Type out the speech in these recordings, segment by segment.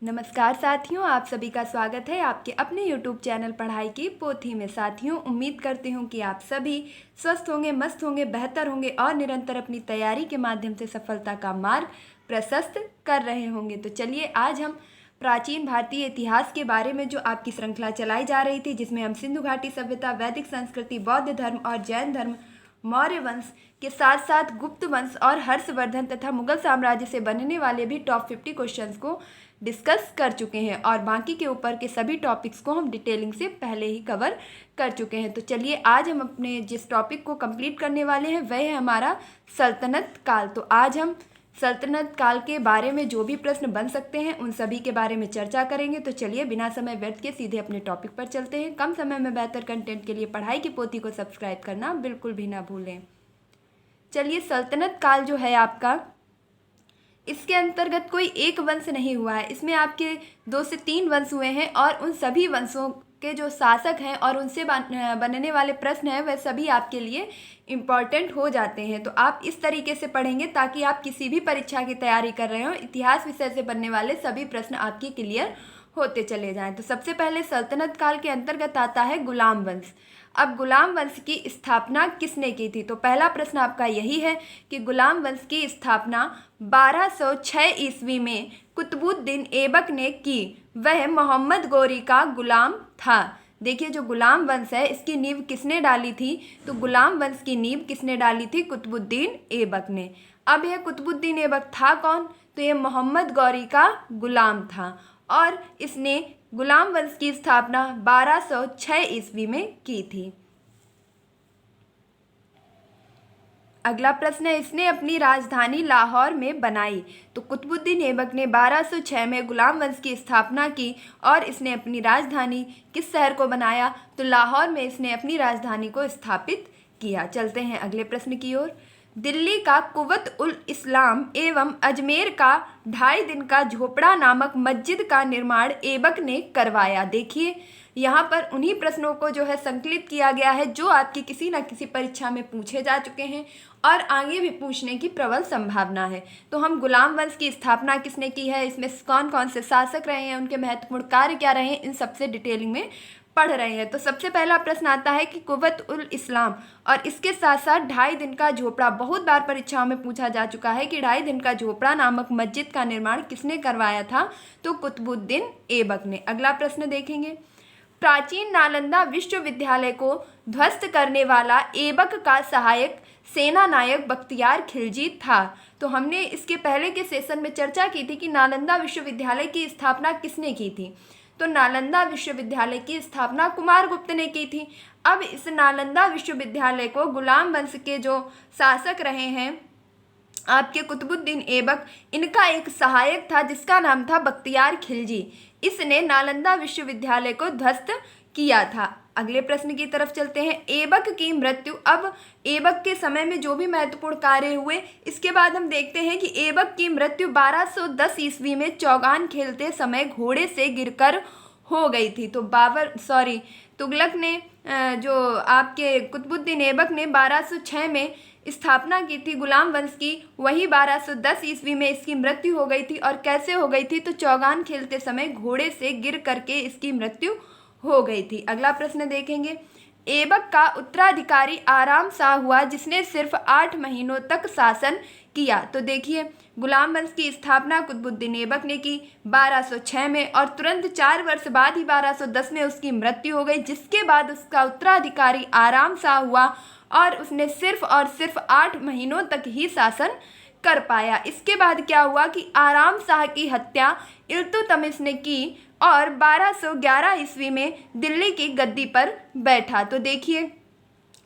नमस्कार साथियों, आप सभी का स्वागत है आपके अपने YouTube चैनल पढ़ाई की पोथी में। साथियों, उम्मीद करती हूँ कि आप सभी स्वस्थ होंगे, मस्त होंगे, बेहतर होंगे और निरंतर अपनी तैयारी के माध्यम से सफलता का मार्ग प्रशस्त कर रहे होंगे। तो चलिए, आज हम प्राचीन भारतीय इतिहास के बारे में जो आपकी श्रृंखला चलाई जा रही थी, जिसमें हम सिंधु घाटी सभ्यता, वैदिक संस्कृति, बौद्ध धर्म और जैन धर्म, मौर्य वंश के साथ साथ गुप्त वंश और हर्षवर्धन तथा मुगल साम्राज्य से बनने वाले भी टॉप 50 क्वेश्चंस को डिस्कस कर चुके हैं और बाकी के ऊपर के सभी टॉपिक्स को हम डिटेलिंग से पहले ही कवर कर चुके हैं। तो चलिए, आज हम अपने जिस टॉपिक को कंप्लीट करने वाले हैं वह है हमारा सल्तनत काल। तो आज हम सल्तनत काल के बारे में जो भी प्रश्न बन सकते हैं उन सभी के बारे में चर्चा करेंगे। तो चलिए, बिना समय व्यर्थ के सीधे अपने टॉपिक पर चलते हैं। कम समय में बेहतर कंटेंट के लिए पढ़ाई की पोथी को सब्सक्राइब करना बिल्कुल भी ना भूलें। चलिए, सल्तनत काल जो है आपका, इसके अंतर्गत कोई एक वंश नहीं हुआ है। इसमें आपके 2 से 3 वंश हुए हैं और उन सभी वंशों के जो शासक हैं और उनसे बनने वाले प्रश्न हैं वह सभी आपके लिए इम्पॉर्टेंट हो जाते हैं। तो आप इस तरीके से पढ़ेंगे ताकि आप किसी भी परीक्षा की तैयारी कर रहे हो, इतिहास विषय से बनने वाले सभी प्रश्न आपके क्लियर होते चले जाएं। तो सबसे पहले सल्तनत काल के अंतर्गत आता है गुलाम वंश। अब गुलाम वंश की स्थापना किसने की थी? तो पहला प्रश्न आपका यही है कि गुलाम वंश की स्थापना 1206 ईस्वी में कुतुबुद्दीन ऐबक ने की। वह मोहम्मद गौरी का गुलाम था। देखिए, जो गुलाम वंश है इसकी नींव किसने डाली थी? तो गुलाम वंश की नींव किसने डाली थी? कुतुबुद्दीन ऐबक ने। अब यह कुतुबुद्दीन ऐबक था कौन? तो यह मोहम्मद गौरी का गुलाम था और इसने गुलाम वंश की स्थापना 1206 ईस्वी में की थी। अगला प्रश्न है, इसने अपनी राजधानी लाहौर में बनाई। तो कुतुबुद्दीन ऐबक ने 1206 में गुलाम वंश की स्थापना की और इसने अपनी राजधानी किस शहर को बनाया? तो लाहौर में इसने अपनी राजधानी को स्थापित किया। चलते हैं अगले प्रश्न की ओर। दिल्ली का कुवत उल इस्लाम एवं अजमेर का 2.5 दिन का झोपड़ा नामक मस्जिद का निर्माण ऐबक ने करवाया। देखिए, यहाँ पर उन्हीं प्रश्नों को जो है संकलित किया गया है जो आपकी किसी न किसी परीक्षा में पूछे जा चुके हैं और आगे भी पूछने की प्रबल संभावना है। तो हम गुलाम वंश की स्थापना किसने की है, इसमें कौन कौन से शासक रहे हैं, उनके महत्वपूर्ण कार्य क्या रहे हैं, इन सबसे डिटेलिंग में पढ़ रहे हैं। तो सबसे पहला प्रश्न आता है कि कुवत उल इस्लाम और इसके साथ साथ 2.5 दिन का झोपड़ा। बहुत बार परीक्षाओं में पूछा जा चुका है कि 2.5 दिन का झोपड़ा नामक मस्जिद का निर्माण किसने करवाया था? तो कुतुबुद्दीन ऐबक ने। अगला प्रश्न देखेंगे, प्राचीन नालंदा विश्वविद्यालय को ध्वस्त करने वाला ऐबक का सहायक सेना नायक बख्तियार खिलजी था। तो हमने इसके पहले के सेशन में चर्चा की थी कि नालंदा विश्वविद्यालय की स्थापना किसने की थी? तो नालंदा विश्वविद्यालय की स्थापना कुमारगुप्त ने की थी। अब इस नालंदा विश्वविद्यालय को गुलाम वंश के जो शासक रहे हैं आपके कुतुबुद्दीन ऐबक, इनका एक सहायक था जिसका नाम था बख्तियार खिलजी। इसने नालंदा विश्वविद्यालय को ध्वस्त किया था। अगले प्रश्न की तरफ चलते हैं, ऐबक की मृत्यु। अब ऐबक के समय में जो भी महत्वपूर्ण कार्य हुए, इसके बाद हम देखते हैं कि ऐबक की मृत्यु 1210 ईस्वी में चौगान खेलते समय घोड़े से गिरकर हो गई थी। तो तुगलक ने जो आपके कुतुबुद्दीन ऐबक ने 1206 में स्थापना की थी गुलाम वंश की, वही 1210 ईस्वी में इसकी मृत्यु हो गई थी। और कैसे हो गई थी? तो चौगान खेलते समय घोड़े से गिर करके इसकी मृत्यु हो गई थी। अगला प्रश्न देखेंगे, ऐबक का उत्तराधिकारी आराम शाह हुआ जिसने सिर्फ 8 महीनों तक शासन किया। तो देखिए, गुलाम वंश की स्थापना कुतुबुद्दीन ऐबक ने की 1206 में और तुरंत 4 वर्ष बाद ही 1210 में उसकी मृत्यु हो गई, जिसके बाद उसका उत्तराधिकारी आराम शाह हुआ और उसने सिर्फ और सिर्फ 8 महीनों तक ही शासन कर पाया। इसके बाद क्या हुआ कि आराम शाह की हत्या इल्तुतमिश ने की और 1211 ईस्वी में दिल्ली की गद्दी पर बैठा। तो देखिए,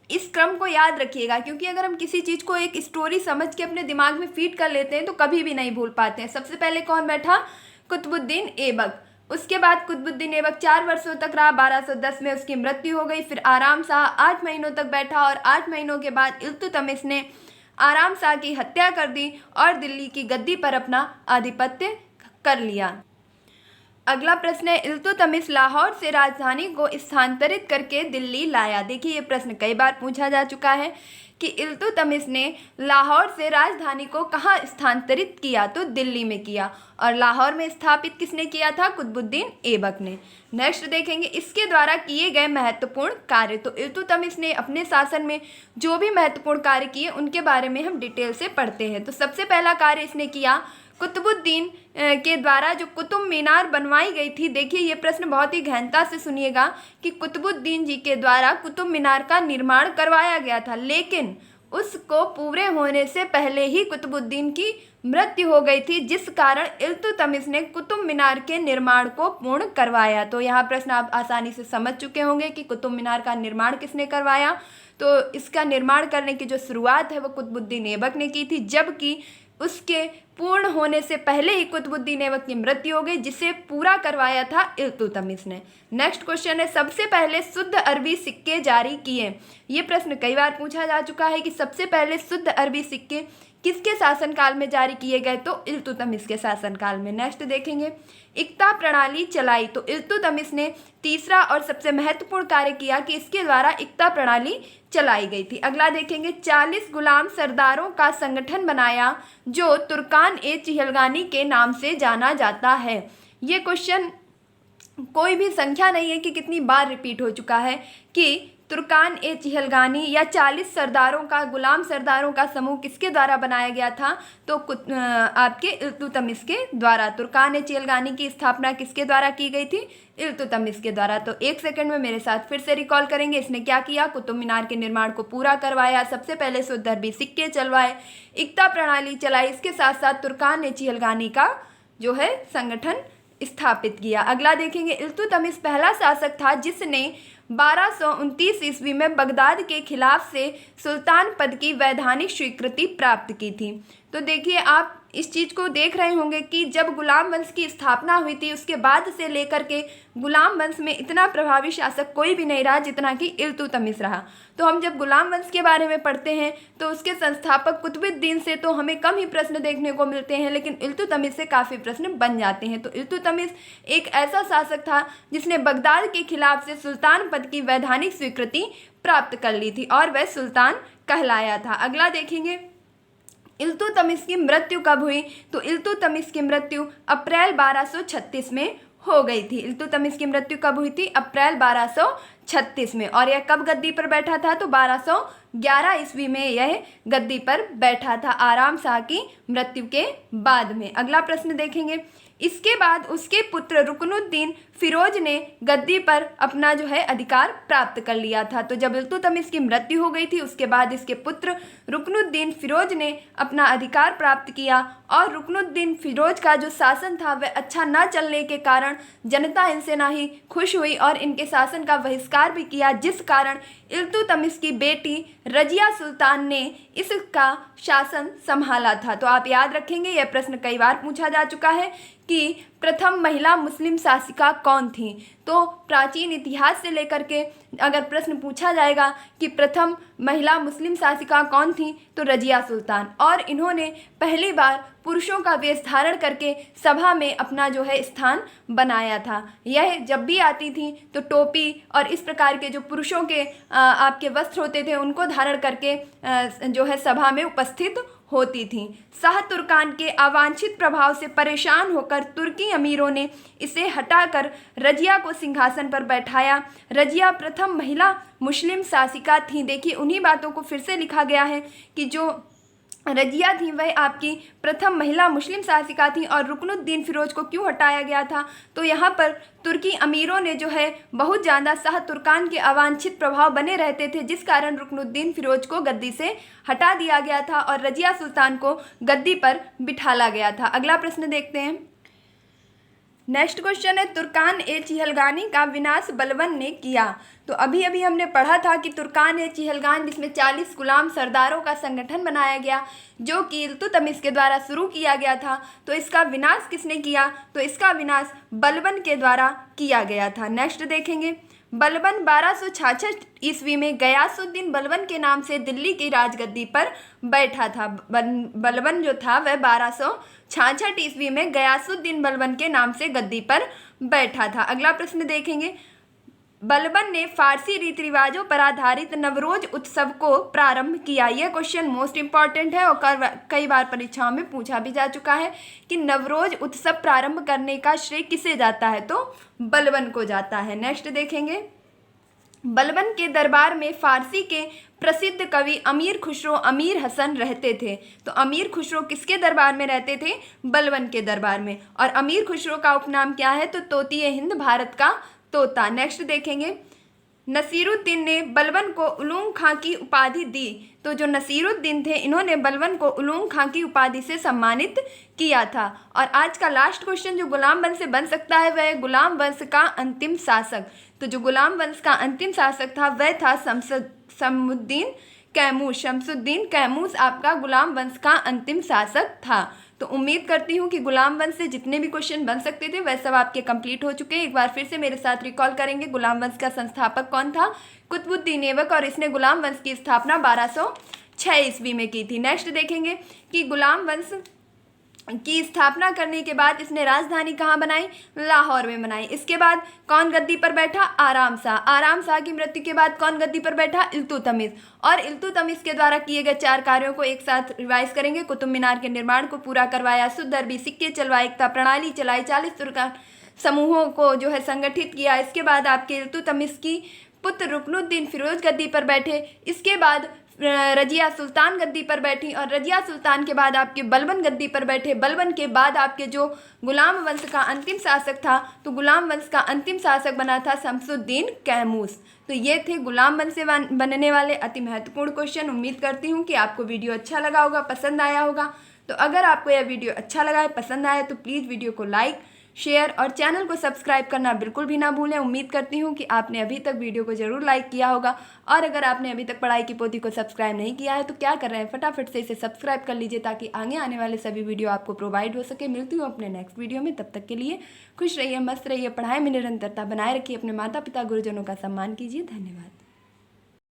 इस क्रम को याद रखिएगा क्योंकि अगर हम किसी चीज़ को एक स्टोरी समझ के अपने दिमाग में फीड कर लेते हैं तो कभी भी नहीं भूल पाते हैं। सबसे पहले कौन बैठा? कुतुबुद्दीन ऐबक। उसके बाद कुतुबुद्दीन ऐबक 4 वर्षों तक रहा, 1210 में उसकी मृत्यु हो गई। फिर आराम शाह 8 महीनों तक बैठा और 8 महीनों के बाद इल्तुतमिश ने आराम शाह की हत्या कर दी और दिल्ली की गद्दी पर अपना आधिपत्य कर लिया। अगला प्रश्न है, इल्तुतमिश लाहौर से राजधानी को स्थानांतरित करके दिल्ली लाया। देखिए ये प्रश्न कई बार पूछा जा चुका है कि इल्तुतमिश ने लाहौर से राजधानी को कहाँ स्थानांतरित किया, तो दिल्ली में किया। और लाहौर में स्थापित किसने किया था, कुतुबुद्दीन ऐबक ने। नेक्स्ट देखेंगे, इसके द्वारा किए गए महत्वपूर्ण कार्य। तो इल्तुतमिश ने अपने शासन में जो भी महत्वपूर्ण कार्य किए उनके बारे में हम डिटेल से पढ़ते हैं। तो सबसे पहला कार्य इसने किया, कुतुबुद्दीन के द्वारा जो कुतुब मीनार बनवाई गई थी। देखिए ये प्रश्न बहुत ही गहनता से सुनिएगा कि कुतुबुद्दीन जी के द्वारा कुतुब मीनार का निर्माण करवाया गया था, लेकिन उसको पूरे होने से पहले ही कुतुबुद्दीन की मृत्यु हो गई थी, जिस कारण इल्तुतमिश ने कुतुब मीनार के निर्माण को पूर्ण करवाया। तो यहाँ प्रश्न आप आसानी से समझ चुके होंगे कि कुतुब मीनार का निर्माण किसने करवाया। तो इसका निर्माण करने की जो शुरुआत है वो कुतुबुद्दीन ऐबक ने की थी, जबकि उसके पूर्ण होने से पहले ही कुतुबुद्दीन ऐबक की मृत्यु हो गई, जिसे पूरा करवाया था इल्तुतमिश ने। नेक्स्ट क्वेश्चन है, सबसे पहले शुद्ध अरबी सिक्के जारी किए। ये प्रश्न कई बार पूछा जा चुका है कि सबसे पहले शुद्ध अरबी सिक्के किसके शासनकाल में जारी किए गए, तो इल्तुतमिश के शासनकाल में। नेक्स्ट देखेंगे, इक्ता प्रणाली चलाई। तो इल्तुतमिश ने तीसरा और सबसे महत्वपूर्ण कार्य किया कि इसके द्वारा इक्ता प्रणाली चलाई गई थी। अगला देखेंगे, 40 गुलाम सरदारों का संगठन बनाया जो तुर्कान ए चिहलगानी के नाम से जाना जाता है। ये क्वेश्चन कोई भी संख्या नहीं है कि कितनी बार रिपीट हो चुका है कि तुर्कान ए चिहलगानी या 40 सरदारों का, गुलाम सरदारों का समूह किसके द्वारा बनाया गया था, तो आपके इल्तुतमिश के द्वारा। तुर्कान ए चिहलगानी की स्थापना किसके द्वारा की गई थी, इल्तुतमिश के द्वारा। तो एक सेकंड में मेरे साथ फिर से रिकॉल करेंगे, इसने क्या किया, कुतुब मीनार के निर्माण को पूरा करवाया, सबसे पहले शुद्ध अरबी सिक्के चलवाए, इक्ता प्रणाली चलाई, इसके साथ साथ तुर्कान ए चिहलगानी का जो है संगठन स्थापित किया। अगला देखेंगे, इल्तुतमिश पहला शासक था जिसने 1229 ईस्वी में बगदाद के खिलाफ से सुल्तान पद की वैधानिक स्वीकृति प्राप्त की थी। तो देखिए आप इस चीज़ को देख रहे होंगे कि जब गुलाम वंश की स्थापना हुई थी उसके बाद से लेकर के गुलाम वंश में इतना प्रभावी शासक कोई भी नहीं रहा जितना कि इल्तुतमिश रहा। तो हम जब गुलाम वंश के बारे में पढ़ते हैं तो उसके संस्थापक कुतुबुद्दीन से तो हमें कम ही प्रश्न देखने को मिलते हैं, लेकिन इल्तुतमिश से काफ़ी प्रश्न बन जाते हैं। तो इल्तुतमिश एक ऐसा शासक था जिसने बगदाद के खिलाफ से सुल्तान पद की वैधानिक स्वीकृति प्राप्त कर ली थी और वह सुल्तान कहलाया था। अगला देखेंगे, इल्तुतमिश की मृत्यु कब हुई, तो इल्तुतमिश की मृत्यु अप्रैल 1236 में हो गई थी। इल्तुतमिश की मृत्यु कब हुई थी, अप्रैल 1236 में। और यह कब गद्दी पर बैठा था, तो 1211 ईस्वी में यह गद्दी पर बैठा था, आराम शाह की मृत्यु के बाद में। अगला प्रश्न देखेंगे, इसके बाद उसके पुत्र रुकनुद्दीन फिरोज ने गद्दी पर अपना जो है अधिकार प्राप्त कर लिया था। तो जब इल्तुतमिश की मृत्यु हो गई थी उसके बाद इसके पुत्र रुकनुद्दीन फिरोज ने अपना अधिकार प्राप्त किया और रुकनुद्दीन फिरोज का जो शासन था वह अच्छा न चलने के कारण जनता इनसे ना ही खुश हुई और इनके शासन का बहिष्कार भी किया, जिस कारण इल्तुतमिश की बेटी रजिया सुल्तान ने इसका शासन संभाला था। तो आप याद रखेंगे, यह प्रश्न कई बार पूछा जा चुका है कि प्रथम महिला मुस्लिम शासिका कौन थी। तो प्राचीन इतिहास से लेकर के अगर प्रश्न पूछा जाएगा कि प्रथम महिला मुस्लिम शासिका कौन थी, तो रजिया सुल्तान। और इन्होंने पहली बार पुरुषों का वेश धारण करके सभा में अपना जो है स्थान बनाया था। यह जब भी आती थी तो टोपी और इस प्रकार के जो पुरुषों के आपके वस्त्र होते थे उनको धारण करके जो है सभा में उपस्थित होती थी। शाह तुर्कान के अवांछित प्रभाव से परेशान होकर तुर्की अमीरों ने इसे हटाकर रजिया को सिंहासन पर बैठाया। रजिया प्रथम महिला मुस्लिम शासिका थी। देखिए उन्हीं बातों को फिर से लिखा गया है कि जो रजिया थी वह आपकी प्रथम महिला मुस्लिम शासिका थी। और रुकनुद्दीन फिरोज को क्यों हटाया गया था, तो यहाँ पर तुर्की अमीरों ने जो है बहुत ज़्यादा शाह तुर्कान के अवांछित प्रभाव बने रहते थे, जिस कारण रुकनुद्दीन फिरोज को गद्दी से हटा दिया गया था और रजिया सुल्तान को गद्दी पर बिठाला गया था। अगला प्रश्न देखते हैं। नेक्स्ट क्वेश्चन है, तुर्कान ए चिहलगानी का विनाश बलबन ने किया। तो अभी अभी हमने पढ़ा था कि तुर्कान ए चिहलगान जिसमें 40 गुलाम सरदारों का संगठन बनाया गया जो कि इल्तुतमिश के द्वारा शुरू किया गया था, तो इसका विनाश किसने किया, तो इसका विनाश बलबन के द्वारा किया गया था। नेक्स्ट देखेंगे, बलबन 1266 ईस्वी में गयासुद्दीन बलबन के नाम से दिल्ली की राजगद्दी पर बैठा था। बलबन जो था वह 66 ईस्वी में गयासुद्दीन बलबन के नाम से गद्दी पर बैठा था। अगला प्रश्न देखेंगे, बलबन ने फारसी रीति रिवाजों पर आधारित नवरोज उत्सव को प्रारंभ किया। यह क्वेश्चन मोस्ट इंपॉर्टेंट है और कई बार परीक्षाओं में पूछा भी जा चुका है कि नवरोज उत्सव प्रारंभ करने का श्रेय किसे जाता है, तो बलबन को जाता है। नेक्स्ट देखेंगे, बलबन के दरबार में फारसी के प्रसिद्ध कवि अमीर खुसरो अमीर हसन रहते थे। तो अमीर खुसरो किसके दरबार में रहते थे? बलबन के दरबार में। और अमीर खुसरो का उपनाम क्या है? तो तोतिए हिंद, भारत का तोता। नेक्स्ट देखेंगे, नसीरुद्दीन ने बलबन को उलूम खां की उपाधि दी। तो जो नसीरुद्दीन थे इन्होंने बलबन को उलूम खां की उपाधि से सम्मानित किया था। और आज का लास्ट क्वेश्चन जो गुलाम वंश से बन सकता है वह है गुलाम वंश का अंतिम शासक। तो जो गुलाम वंश का अंतिम शासक था वह था शमसुद्दीन कैमूस। शमसुद्दीन कैमूस आपका गुलाम वंश का अंतिम शासक था। तो उम्मीद करती हूँ कि गुलाम वंश से जितने भी क्वेश्चन बन सकते थे वह सब आपके कंप्लीट हो चुके हैं। एक बार फिर से मेरे साथ रिकॉल करेंगे, गुलाम वंश का संस्थापक कौन था? कुतुबुद्दीन ऐबक, और इसने गुलाम वंश की स्थापना 1206 ईस्वी में की थी। नेक्स्ट देखेंगे कि गुलाम वंश की स्थापना करने के बाद इसने राजधानी कहाँ बनाई? लाहौर में बनाई। इसके बाद कौन गद्दी पर बैठा? आराम शाह। आराम शाह की मृत्यु के बाद कौन गद्दी पर बैठा? इल्तुतमिश। और इल्तुतमिश के द्वारा किए गए 4 कार्यों को एक साथ रिवाइज करेंगे। कुतुब मीनार के निर्माण को पूरा करवाया, शुद्ध अरबी सिक्के चलवाए, एकता प्रणाली चलाई, 40 तुर्कान समूहों को जो है संगठित किया। इसके बाद आपके इल्तुतमिश की पुत्र रुकनुद्दीन फिरोज गद्दी पर बैठे। इसके बाद रजिया सुल्तान गद्दी पर बैठी और रजिया सुल्तान के बाद आपके बलबन गद्दी पर बैठे। बलबन के बाद आपके जो गुलाम वंश का अंतिम शासक था तो गुलाम वंश का अंतिम शासक बना था शमसुद्दीन कैमूस। तो ये थे गुलाम वंश से बनने वाले अति महत्वपूर्ण क्वेश्चन। उम्मीद करती हूँ कि आपको वीडियो अच्छा लगा होगा, पसंद आया होगा। तो अगर आपको यह वीडियो अच्छा लगा है, पसंद आया, तो प्लीज़ वीडियो को लाइक, शेयर और चैनल को सब्सक्राइब करना बिल्कुल भी ना भूलें। उम्मीद करती हूँ कि आपने अभी तक वीडियो को ज़रूर लाइक किया होगा। और अगर आपने अभी तक पढ़ाई की पोथी को सब्सक्राइब नहीं किया है तो क्या कर रहे हैं, फटाफट से इसे सब्सक्राइब कर लीजिए ताकि आगे आने वाले सभी वीडियो आपको प्रोवाइड हो सके। मिलती हूँ अपने नेक्स्ट वीडियो में, तब तक के लिए खुश रहिए, मस्त रहिए, पढ़ाई में निरंतरता बनाए रखिए, अपने माता पिता गुरुजनों का सम्मान कीजिए। धन्यवाद।